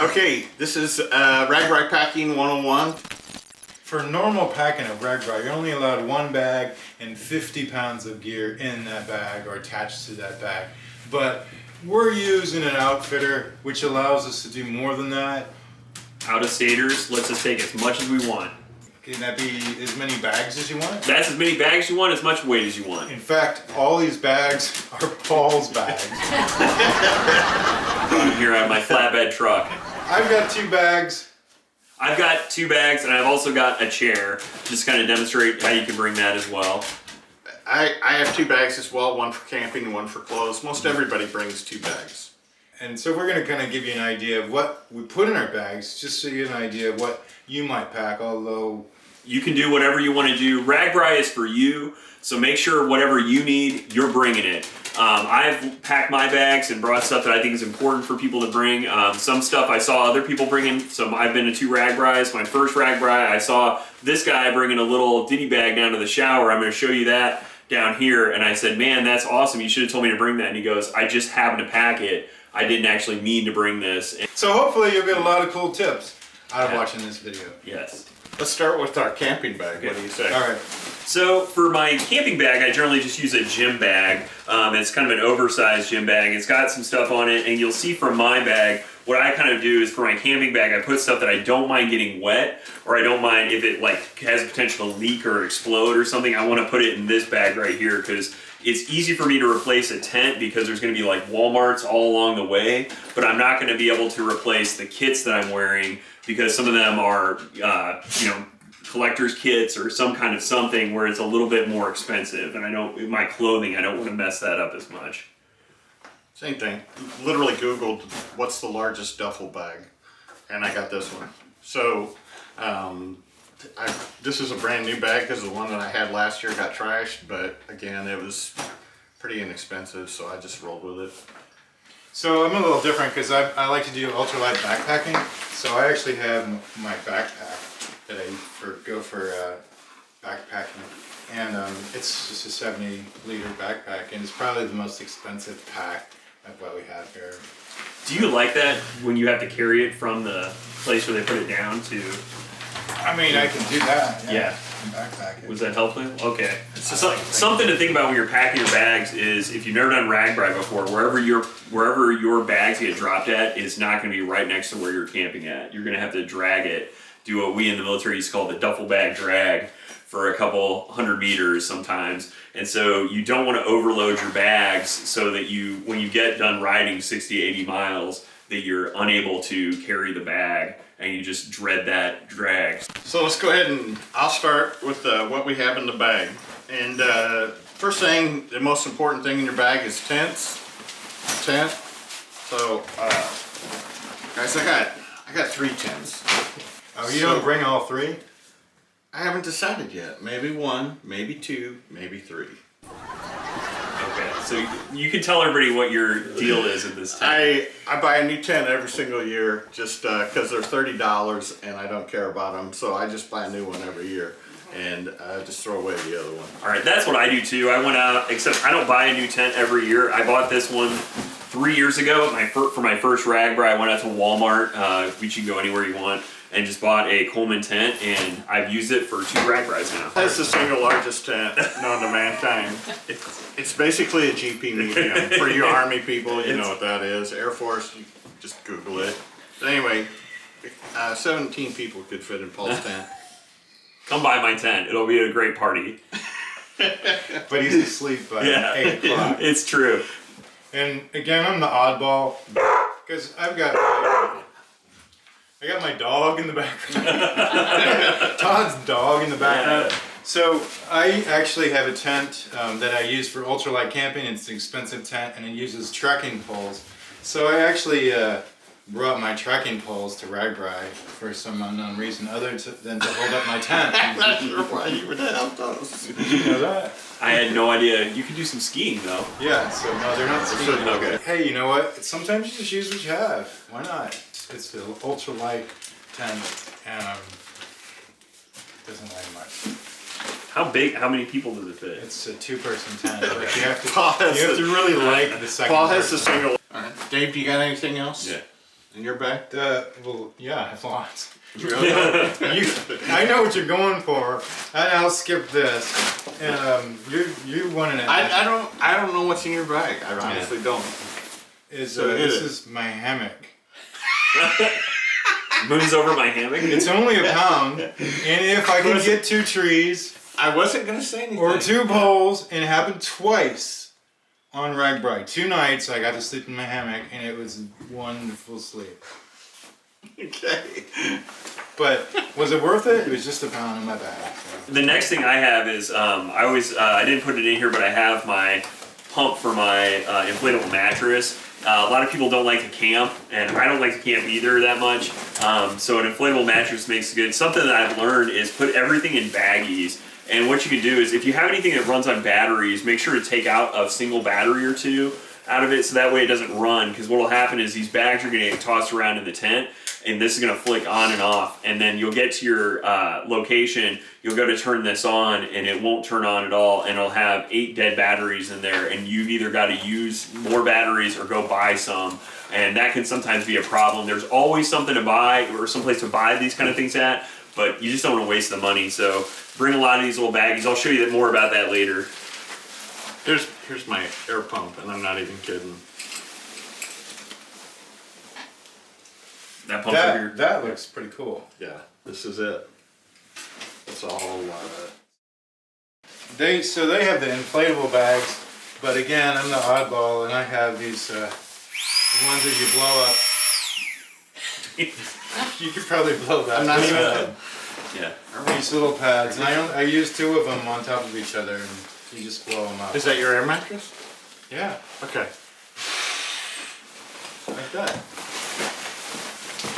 Okay, this is RAGBRAI Packing 101. For normal packing of RAGBRAI, you're only allowed one bag and 50 pounds of gear in that bag or attached to that bag. But we're using an outfitter which allows us to do more than that. Out-of-staters lets us take as much as we want. Can that be as many bags as you want? That's as many bags as you want, as much weight as you want. In fact, all these bags are Paul's bags. I'm here on my flatbed truck. I've got 2 bags. I've got 2 bags, and I've also got a chair. Just kind of demonstrate how you can bring that as well. I have 2 bags as well, one for camping and one for clothes. Most everybody brings 2 bags. And so we're going to kind of give you an idea of what we put in our bags, just so you get an idea of what you might pack, although... You can do whatever you want to do. RAGBRAI is for you, so make sure whatever you need, you're bringing it. I've packed my bags and brought stuff that I think is important for people to bring. Some stuff I saw other people bringing. I've been to 2 RAGBRAIs. My first RAGBRAI, I saw this guy bringing a little ditty bag down to the shower. I'm going to show you that down here. And I said, man, that's awesome. You should have told me to bring that. And he goes, I just happened to pack it. I didn't actually mean to bring this. So hopefully you'll get a lot of cool tips out of watching this video. Yes. Let's start with our camping bag. Okay. What do you say? All right. So for my camping bag, I generally just use a gym bag. It's kind of an oversized gym bag. It's got some stuff on it, and you'll see from my bag, what I kind of do is for my camping bag, I put stuff that I don't mind getting wet, or I don't mind if it like has potential to leak or explode or something. I want to put it in this bag right here because it's easy for me to replace a tent because there's going to be like Walmarts all along the way, but I'm not going to be able to replace the kits that I'm wearing because some of them are, collector's kits or some kind of something where it's a little bit more expensive, and my clothing, I don't want to mess that up as much. Same thing. Literally Googled what's the largest duffel bag, and I got this one. So this is a brand new bag because the one that I had last year got trashed, but again, it was pretty inexpensive, so I just rolled with it. So I'm a little different because I like to do ultralight backpacking. So I actually have my backpack that I go for backpacking, and it's just a 70-liter backpack, and it's probably the most expensive pack of what we have here. Do you like that when you have to carry it from the place where they put it down to? I mean, I can do that. Yeah. Backpack it. Was that helpful? Okay. So something to think about when you're packing your bags is if you've never done RAGBRAI before, wherever your bags get dropped at is not going to be right next to where you're camping at. You're going to have to drag it, do what we in the military used to call the duffel bag drag for a couple 100 meters sometimes. And so you don't want to overload your bags so that when you get done riding 60, 80 miles, that you're unable to carry the bag and you just dread that drag. So let's go ahead and I'll start with what we have in the bag. And first thing, the most important thing in your bag is tents. Tent. So guys, I got 3 tents. Oh, you don't bring all 3? I haven't decided yet. Maybe 1, maybe 2, maybe 3. Okay, so you can tell everybody what your deal is at this time. I buy a new tent every single year just because they're $30 and I don't care about them. So I just buy a new one every year and just throw away the other one. All right, that's what I do too. I went out, except I don't buy a new tent every year. I bought this one 3 years ago for my first RAGBRAI. I went out to Walmart, which you can go anywhere you want, and just bought a Coleman tent, and I've used it for 2 RAGBRAIs now. That's the single largest tent known to mankind. It's basically a GP medium. For you Army people, you know what that is. Air Force, you just Google it. But anyway, 17 people could fit in Paul's tent. Come by my tent. It'll be a great party. But he's asleep by 8 o'clock. It's true. And again, I'm the oddball because I got my dog in the background. Todd's dog in the background. So I actually have a tent that I use for ultralight camping. It's an expensive tent and it uses trekking poles. So I actually brought my trekking poles to RAGBRAI for some unknown reason other than to hold up my tent. I'm not sure why you would have those. Did you know that? I had no idea. You could do some skiing though. Yeah, so no, they're not skiing. Okay. Hey, you know what? Sometimes you just use what you have. Why not? It's the ultralight tent and doesn't weigh much. How big? How many people does it fit? It's a 2-person tent. But you have to really like the second Paul has person. the single. All right. Dave, do you got anything else? Yeah. in your bag? Well, yeah, I have lots. Really? I know what you're going for. I'll skip this. You want an I don't know what's in your bag. I honestly don't. This So is my hammock. Moves over my hammock. It's only a pound, and if I can get 2 trees I wasn't gonna say anything. or 2 poles, and it happened twice on RAGBRAI. 2 nights I got to sleep in my hammock, and it was wonderful sleep. Okay. But was it worth it? It was just a pound in my bag. The next thing I have is I didn't put it in here, but I have my pump for my inflatable mattress. A lot of people don't like to camp, and I don't like to camp either that much. So an inflatable mattress makes it good. Something that I've learned is put everything in baggies. And what you can do is if you have anything that runs on batteries, make sure to take out a single battery or 2 out of it so that way it doesn't run. Because what will happen is these bags are going to get tossed around in the tent, and this is going to flick on and off. And then you'll get to your location, you'll go to turn this on, and it won't turn on at all. And it'll have 8 dead batteries in there, and you've either got to use more batteries or go buy some. And that can sometimes be a problem. There's always something to buy or someplace to buy these kind of things at, but you just don't want to waste the money. So bring a lot of these little baggies. I'll show you more about that later. Here's my air pump, and I'm not even kidding. That pump right here. That looks pretty cool. Yeah, this is it. That's all. They have the inflatable bags, but again, I'm the oddball, and I have these ones that you blow up. You could probably blow that. I'm not even. Yeah. These little pads, and I use 2 of them on top of each other, and you just blow them up. Is that your air mattress? Yeah, Okay. like that.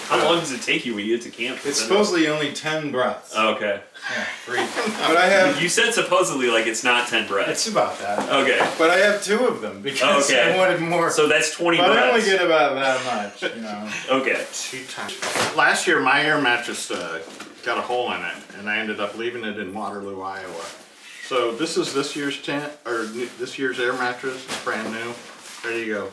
How long does it take you when you get to camp? It's supposedly only 10 breaths. Oh, okay. Yeah, free. But I have. You said supposedly like it's not 10 breaths. It's about that. Okay. But I have 2 of them because Okay. I wanted more. So that's 20 but breaths. I only get about that much, you know. Okay. 2 times. Last year, my air mattress got a hole in it, and I ended up leaving it in Waterloo, Iowa. So this is this year's tent, or this year's air mattress. It's brand new. Ready to go.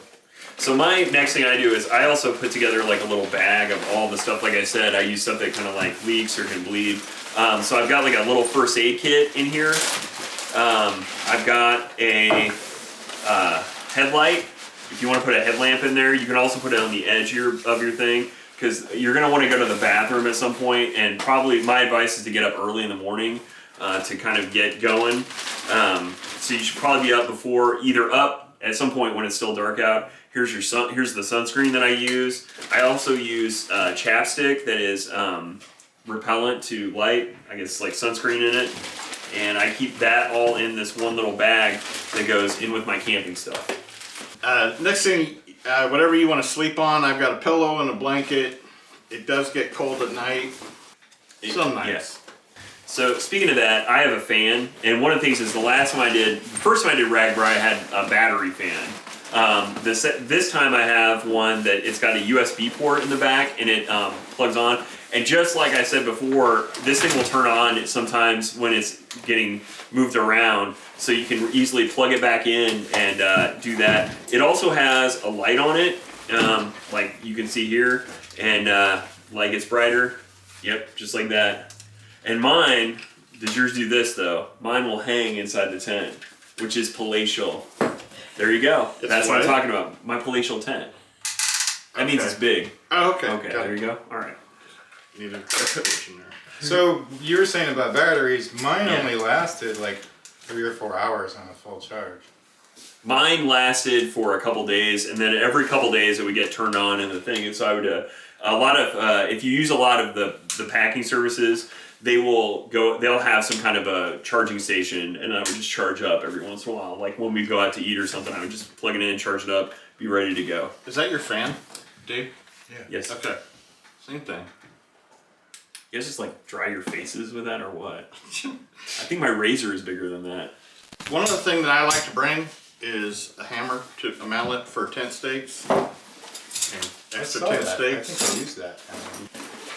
So my next thing I do is I also put together like a little bag of all the stuff. Like I said, I use stuff that kind of like leaks or can bleed. So I've got like a little first aid kit in here. I've got a headlight. If you want to put a headlamp in there, you can also put it on the edge of your thing, because you're going to want to go to the bathroom at some point, and probably my advice is to get up early in the morning to kind of get going. So you should probably be up before, either up at some point when it's still dark out. Here's the sunscreen that I use. I also use chapstick that is repellent to light. I guess like sunscreen in it. And I keep that all in this one little bag that goes in with my camping stuff. Next thing, whatever you want to sleep on, I've got a pillow and a blanket. It does get cold at night. Some nights. Yes. So speaking of that, I have a fan, and one of the things is the first time I did RAGBRAI, I had a battery fan. This time I have one that it's got a USB port in the back, and it plugs on. And just like I said before, this thing will turn on sometimes when it's getting moved around, so you can easily plug it back in and do that. It also has a light on it, like you can see here, and like it's brighter. Yep, just like that. And mine, does yours do this though? Mine will hang inside the tent, which is palatial. There you go. That's what I'm talking about. My palatial tent. That means it's big. Oh, okay. Okay, there you go. All right. Needed clarification there. So you were saying about batteries, mine Yeah. only lasted like 3 or 4 hours on a full charge. Mine lasted for a couple days, and then every couple days it would get turned on in the thing. And so I would, if you use a lot of the packing services, they'll have some kind of a charging station, and I would just charge up every once in a while. Like when we go out to eat or something, I would just plug it in, charge it up, be ready to go. Is that your fan, Dave? Yeah. Yes. Okay. Same thing. You guys just like dry your faces with that or what? I think my razor is bigger than that. One other thing that I like to bring is a hammer, a mallet for tent stakes. And extra tent I stakes. think I used that.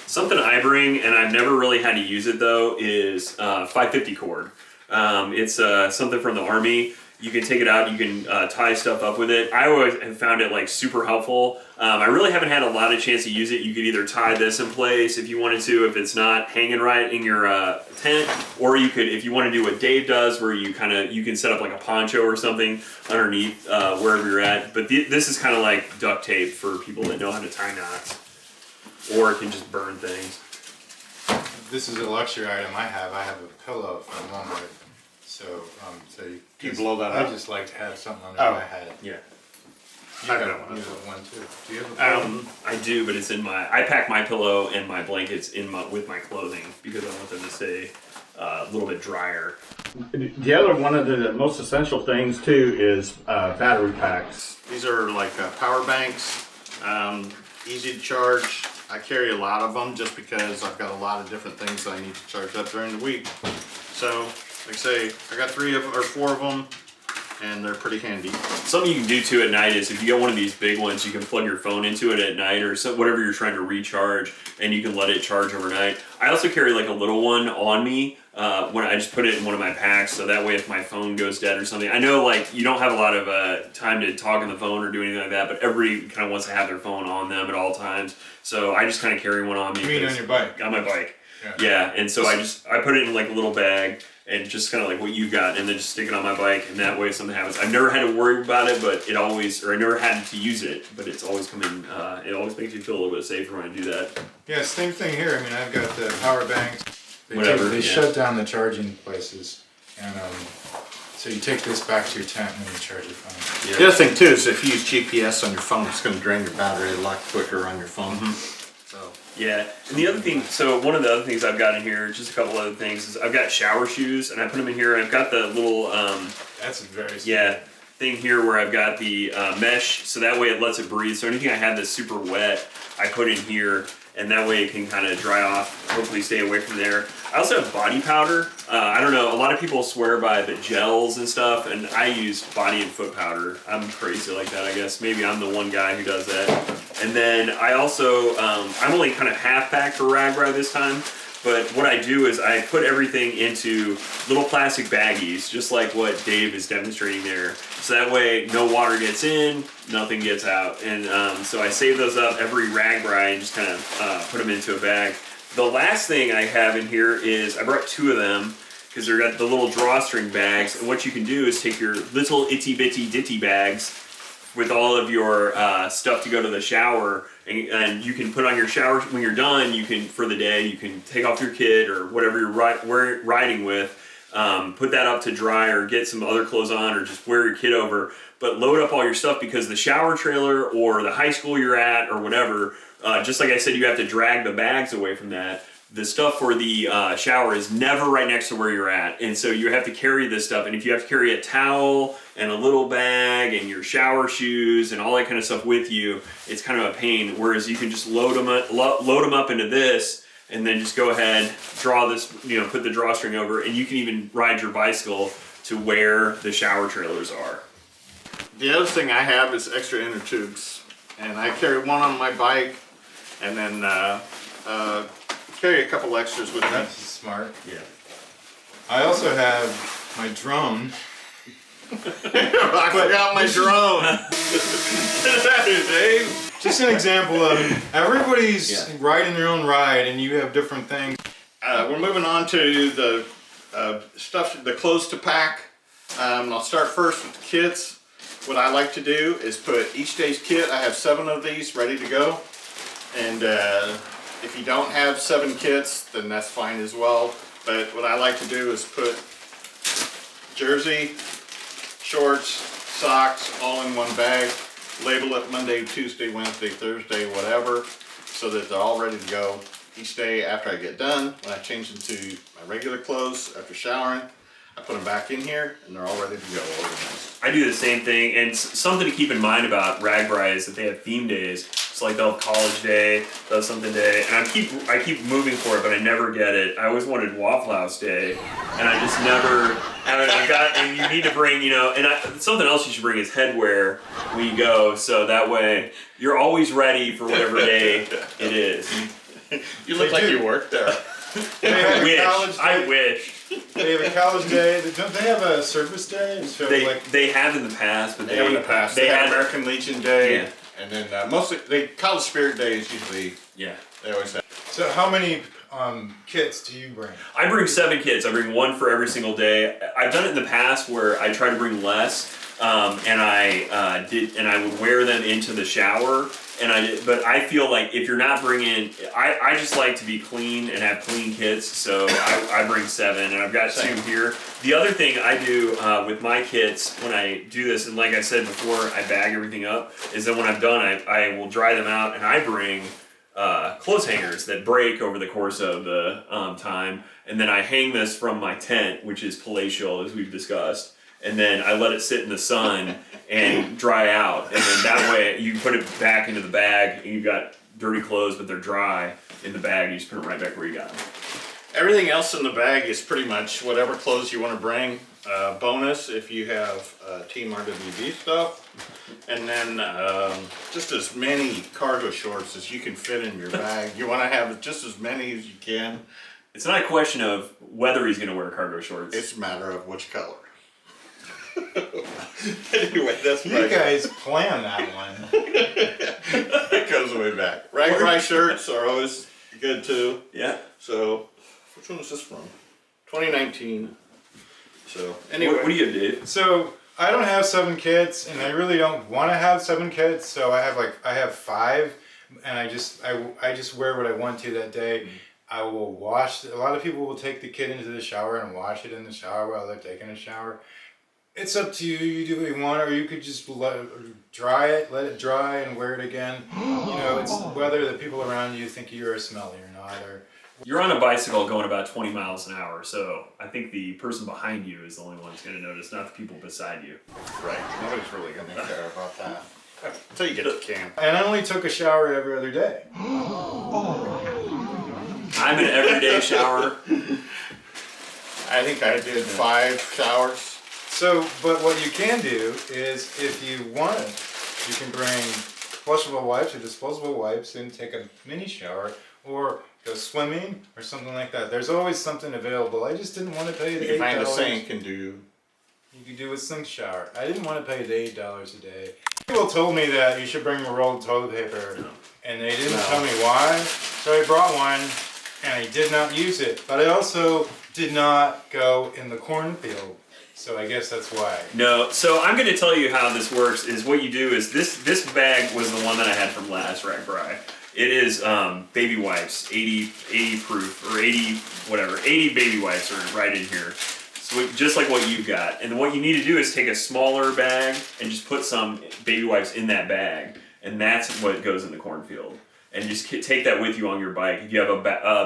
Something I bring, and I've never really had to use it though, is 550 cord. It's something from the Army. You can take it out. You can tie stuff up with it. I always have found it like super helpful. I really haven't had a lot of chance to use it. You could either tie this in place if you wanted to, if it's not hanging right in your tent, or you could, if you want to do what Dave does, where you can set up like a poncho or something underneath wherever you're at. But this is kind of like duct tape for people that know how to tie knots, or it can just burn things. This is a luxury item I have. I have a pillow from Walmart. So, you blow that I up? just like to have something under Oh. my head. Yeah. You I have got one. one too. Do you have a pillow? I do, but it's in I pack my pillow and my blankets with my clothing because I want them to stay a little bit drier. The other one of the most essential things too is battery packs. These are like power banks, easy to charge. I carry a lot of them just because I've got a lot of different things that I need to charge up during the week. So, like I say, I got 4 of them, and they're pretty handy. Something you can do too at night is if you get one of these big ones, you can plug your phone into it at night or whatever you're trying to recharge, and you can let it charge overnight. I also carry like a little one on me when I just put it in one of my packs, so that way if my phone goes dead or something. I know like you don't have a lot of time to talk on the phone or do anything like that, but everybody kind of wants to have their phone on them at all times. So I just kind of carry one on me. You mean on your bike? On my bike. Yeah. And so I put it in like a little bag and just kind of like what you've got, and then just stick it on my bike, and that way if something happens, I've never had to worry about it, but I never had to use it, but it's always come in, it always makes you feel a little bit safer when I do that. Yeah, same thing here. I mean, I've got the power banks. They Whatever, shut down the charging places, and so you take this back to your tent and then you charge your phone. Yeah. The other thing too is if you use GPS on your phone, it's going to drain your battery a lot quicker on your phone. So. Yeah, and the other thing, so one of the other things I've got in here, just a couple other things, is I've got shower shoes, and I put them in here. I've got the little, That's a very thing here where I've got the mesh, so that way it lets it breathe. So anything I have that's super wet, I put in here, and that way it can kind of dry off, hopefully stay away from there. I also have body powder. I don't know, a lot of people swear by the gels and stuff, and I use body and foot powder. I'm crazy like that, I guess. Maybe I'm the one guy who does that. And then I also, I'm only kind of half packed for RAGBRAI this time, but what I do is I put everything into little plastic baggies, just like what Dave is demonstrating there. So that way no water gets in, nothing gets out. And so I save those up every RAGBRAI and just kind of put them into a bag. The last thing I have in here is, I brought 2 of them, because they're got the little drawstring bags, and what you can do is take your little itty bitty ditty bags with all of your stuff to go to the shower, and you can put on your shower when you're done. You can, for the day, you can take off your kid or whatever you're riding with, put that up to dry, or get some other clothes on, or just wear your kid over, but load up all your stuff, because the shower trailer or the high school you're at or whatever, just like I said, you have to drag the bags away from that. The stuff for the shower is never right next to where you're at, and so you have to carry this stuff. And if you have to carry a towel and a little bag and your shower shoes and all that kind of stuff with you, it's kind of a pain. Whereas you can just load them up into this, and then just go ahead, draw this, put the drawstring over, and you can even ride your bicycle to where the shower trailers are. The other thing I have is extra inner tubes, and I carry one on my bike, and then carry a couple extras with me. That's smart. Yeah. I also have my drone. I forgot my drone. Dave. Just an example of everybody's riding their own ride, and you have different things. We're moving on to the stuff, the clothes to pack. I'll start first with the kits. What I like to do is put each day's kit. I have 7 of these ready to go, and if you don't have 7 kits, then that's fine as well. But what I like to do is put jersey, shorts, socks, all in one bag. Label it Monday, Tuesday, Wednesday, Thursday, whatever, so that they're all ready to go. Each day after I get done, when I change into my regular clothes after showering, I put them back in here, and they're all ready to go organized. I do the same thing, and something to keep in mind about RAGBRAI is that they have theme days. So like they'll have college day, they'll have something day, and I keep moving for it, but I never get it. I always wanted Waffle House Day, and I just never have it. And you need to bring, something else you should bring is headwear when you go, so that way you're always ready for whatever day it is. You look like you work there. I wish. They have a college day. Don't they have a service day? So They have in the past, but They have in the past. They had had American Legion Day, Yeah. and then mostly College Spirit Day is usually they always have. So how many kits do you bring? I bring 7 kits. I bring 1 for every single day. I've done it in the past where I try to bring less, and I would wear them into the shower. But I feel like if you're not bringing, I just like to be clean and have clean kits, so I bring 7, and I've got 2 here. The other thing I do with my kits when I do this, and like I said before, I bag everything up, is that when I'm done, I will dry them out, and I bring clothes hangers that break over the course of the time, and then I hang this from my tent, which is palatial, as we've discussed. And then I let it sit in the sun and dry out. And then that way you put it back into the bag and you've got dirty clothes, but they're dry in the bag. You just put them right back where you got them. Everything else in the bag is pretty much whatever clothes you want to bring. Bonus if you have Team RWB stuff. And then just as many cargo shorts as you can fit in your bag. You want to have just as many as you can. It's not a question of whether he's going to wear cargo shorts. It's a matter of which color. Anyway, that's you guys plan that one. It goes way back. RAGBRAI shirts are always good too. Yeah. So, which one is this from? 2019. So, anyway. What do you have, Dave? So I don't have 7 kits, and I really don't want to have 7 kits. So I have 5, and I just wear what I want to that day. I will wash. A lot of people will take the kit into the shower and wash it in the shower while they're taking a shower. It's up to you. You do what you want, or you could just let it dry, and wear it again. You know, it's whether the people around you think you're smelly or not. Or You're on a bicycle going about 20 miles an hour, so I think the person behind you is the only one who's going to notice, not the people beside you. Right. Nobody's really going to care about that. Until you get to camp. and I only took a shower every other day. I'm an everyday shower. I think I did 5 showers. So, but what you can do is, if you want it, you can bring flushable wipes or disposable wipes and take a mini shower, or go swimming or something like that. There's always something available. I just didn't want to pay the $8. You find a sink and do. You could do a sink shower. I didn't want to pay the $8 a day. People told me that you should bring a roll of toilet paper, and they didn't tell me why. So I brought one, and I did not use it. But I also did not go in the cornfield. So I guess that's why. No, so I'm going to tell you how this works. Is what you do is this bag was the one that I had from last RAGBRAI. It is baby wipes, 80 proof or 80 whatever, 80 baby wipes are right in here. So just like what you've got. And what you need to do is take a smaller bag and just put some baby wipes in that bag, and that's what goes in the cornfield. And just take that with you on your bike. If you have a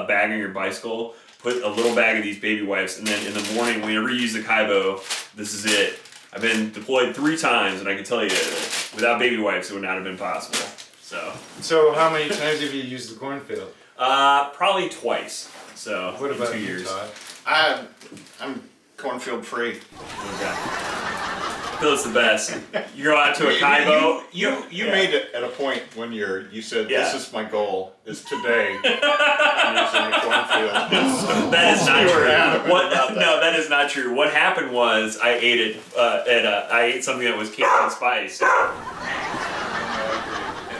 bag on your bicycle, put a little bag of these baby wipes, and then in the morning, whenever you use the Kaibo, this is it. I've been deployed 3 times, and I can tell you, without baby wipes, it would not have been possible. So how many times have you used the cornfield? Probably twice. So What about 2 you, years. Todd? I'm cornfield free. Okay. I feel it's the best. You go out to a Kaibo. You made it at a point when you said, Yeah. this is my goal, is today I'm using the cornfield. That is not You were true. adamant about that. No, that is not true. What happened was I ate it. I ate something that was Canadian spice.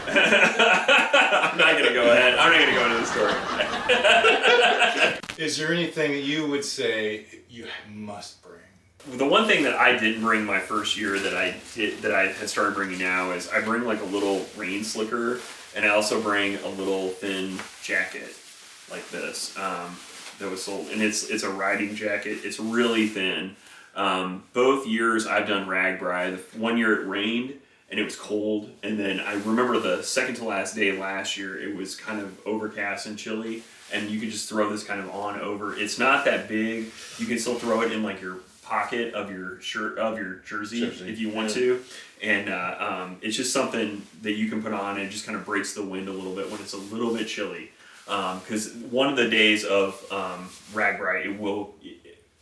I'm not gonna go ahead. I'm not gonna go into the story. Is there anything that you would say you must bring? The one thing that I didn't bring my first year that I had started bringing now is I bring like a little rain slicker, and I also bring a little thin jacket like this that was sold, and it's a riding jacket. It's really thin. Both years I've done RAGBRAI. The one year it rained and it was cold, and then I remember the second to last day last year it was kind of overcast and chilly, and you could just throw this kind of on over. It's not that big. You can still throw it in like your pocket of your shirt, of your jersey if you want to, and it's just something that you can put on, and it just kind of breaks the wind a little bit when it's a little bit chilly, because one of the days of RAGBRAI,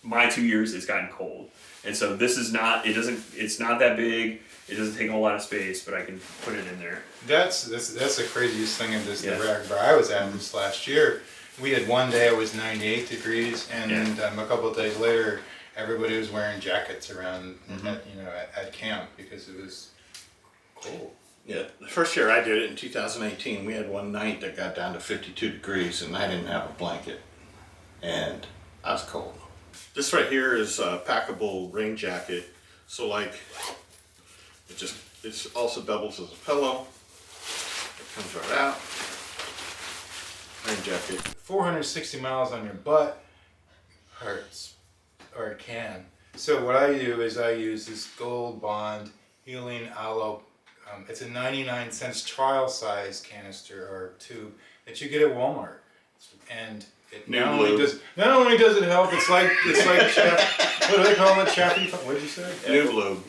my 2 years it's gotten cold, and so this is not, it's not that big. It doesn't take a whole lot of space, but I can put it in there. That's the craziest thing in this the RAGBRAI I was at this last year. we had one day it was 98 degrees, and a couple of days later, everybody was wearing jackets around, at camp because it was cold. Yeah, the first year I did it in 2018, we had one night that got down to 52 degrees and I didn't have a blanket. And I was cold. This right here is a packable rain jacket. So like, it also doubles as a pillow. It comes right out. Rain jacket. 460 miles on your butt hurts, or it can. So what I do is I use this Gold Bond Healing Aloe. It's a 99 cents trial size canister or tube that you get at Walmart, and it not only does it help. It's like what do they call it? Chappy? What did you say? Noob lube.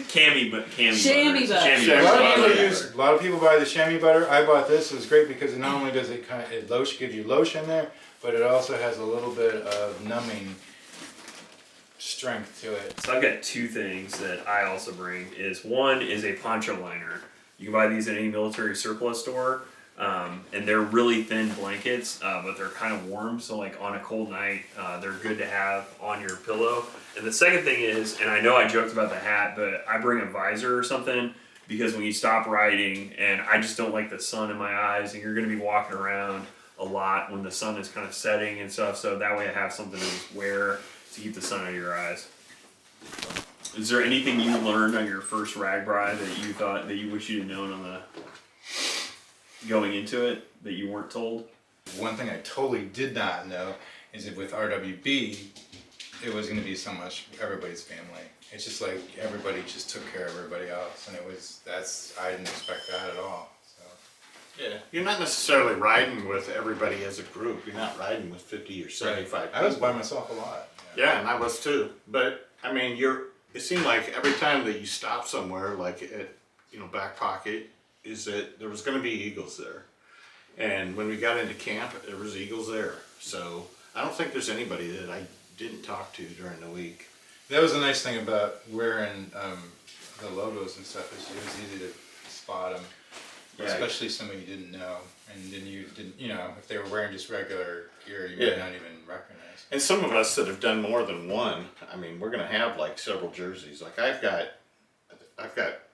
Cami Chamois butter. A lot of people buy the chamois butter. I bought this. It was great because not only does it give you lotion there, but it also has a little bit of numbing strength to it. So I've got two things that I also bring. One is a poncho liner. You can buy these at any military surplus store, and they're really thin blankets, but they're kind of warm. So like on a cold night, they're good to have on your pillow. And the second thing is, and I know I joked about the hat, but I bring a visor or something because when you stop riding, and I just don't like the sun in my eyes, and you're going to be walking around a lot when the sun is kind of setting and stuff. So that way I have something to just wear to keep the sun out of your eyes. Is there anything you learned on your first RAGBRAI that you thought that you wish you'd known on the going into it that you weren't told? One thing I totally did not know is that with RWB, it was going to be so much everybody's family. It's just like everybody just took care of everybody else, and I didn't expect that at all. So. Yeah, you're not necessarily riding with everybody as a group. You're not riding with 50 or 75 people. I was by myself a lot. Yeah, and I was too. But I mean, it seemed like every time that you stop somewhere, like at Back Pocket, is that there was going to be eagles there. And when we got into camp, there was eagles there. So I don't think there's anybody that I didn't talk to during the week. That was the nice thing about wearing the logos and stuff, is it was easy to spot them. Right. Especially somebody you didn't know, and then you didn't, if they were wearing just regular gear, you might not even recognize. And some of us that have done more than one, I mean, we're gonna have like several jerseys. Like I've got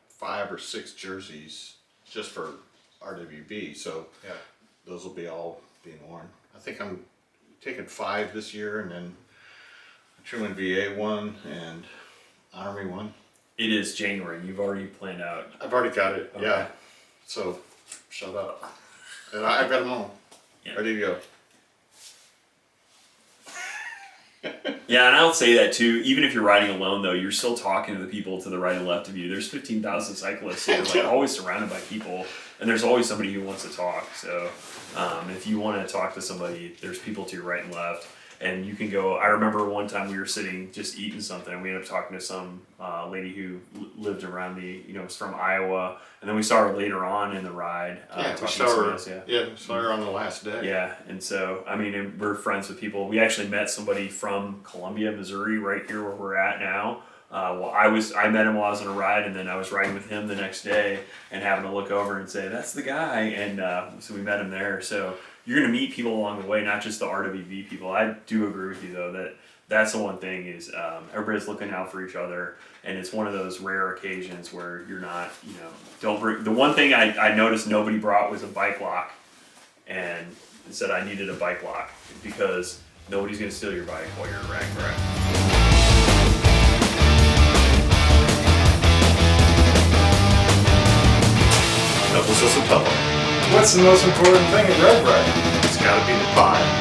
5 or 6 jerseys just for RWB, so yeah, those will be all being worn. I think I'm taking 5 this year, and then a Truman VA one and Army one. It is January. You've already planned out. I've already got it. Okay. Yeah. So, shut up. And I've got them all. Yeah. Ready to go. Yeah, and I'll say that too. Even if you're riding alone, though, you're still talking to the people to the right and left of you. There's 15,000 cyclists, so you're like always surrounded by people, and there's always somebody who wants to talk. So, if you want to talk to somebody, there's people to your right and left. And you can go. I remember one time we were sitting just eating something, and we ended up talking to some lady who lived around the, was from Iowa, and then we saw her later on in the ride. We saw her. We saw her on the last day. Yeah, and so and we're friends with people. We actually met somebody from Columbia, Missouri, right here where we're at now. I met him while I was on a ride, and then I was riding with him the next day and having to look over and say, "That's the guy," and so we met him there. So. You're going to meet people along the way, not just the RWB people. I do agree with you, though, that's the one thing is everybody's looking out for each other, and it's one of those rare occasions where you're not, don't bring. The one thing I noticed nobody brought was a bike lock, and said I needed a bike lock because nobody's going to steal your bike while you're at RAGBRAI. Doubles as a pillow. What's the most important thing at RAGBRAI? It's gotta be the pie.